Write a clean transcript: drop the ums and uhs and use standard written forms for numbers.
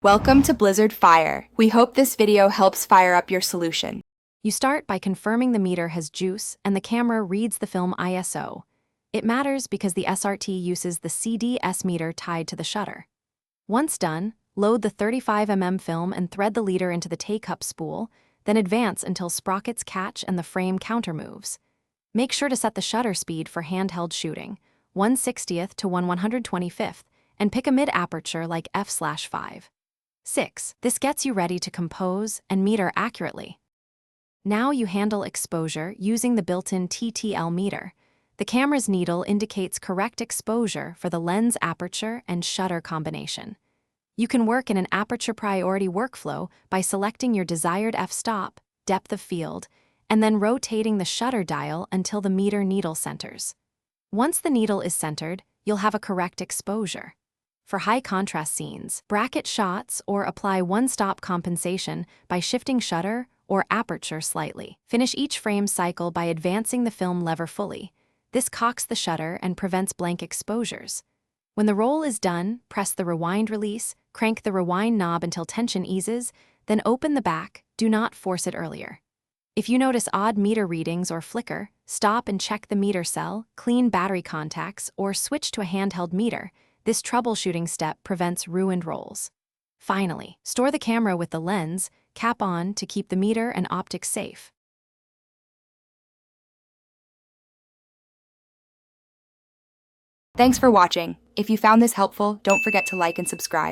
Welcome to Blizzard Fire. We hope this video helps fire up your solution. You start by confirming the meter has juice and the camera reads the film ISO. It matters because the SRT uses the CDS meter tied to the shutter. Once done, load the 35mm film and thread the leader into the K-cup spool, then advance until sprockets catch and the frame countermoves. Make sure to set the shutter speed for handheld shooting, 1/60th to 1/125th, and pick a mid-aperture like f/5. 6. This gets you ready to compose and meter accurately. Now you handle exposure using the built-in TTL meter. The camera's needle indicates correct exposure for the lens aperture and shutter combination. You can work in an aperture priority workflow by selecting your desired f-stop, depth of field, and then rotating the shutter dial until the meter needle centers. Once the needle is centered, you'll have a correct exposure. For high-contrast scenes, bracket shots or apply one-stop compensation by shifting shutter or aperture slightly. Finish each frame cycle by advancing the film lever fully. This cocks the shutter and prevents blank exposures. When the roll is done, press the rewind release, crank the rewind knob until tension eases, then open the back, do not force it earlier. If you notice odd meter readings or flicker, stop and check the meter cell, clean battery contacts, or switch to a handheld meter. This troubleshooting step prevents ruined rolls. Finally, store the camera with the lens, cap on to keep the meter and optics safe. Thanks for watching. If you found this helpful, don't forget to like and subscribe.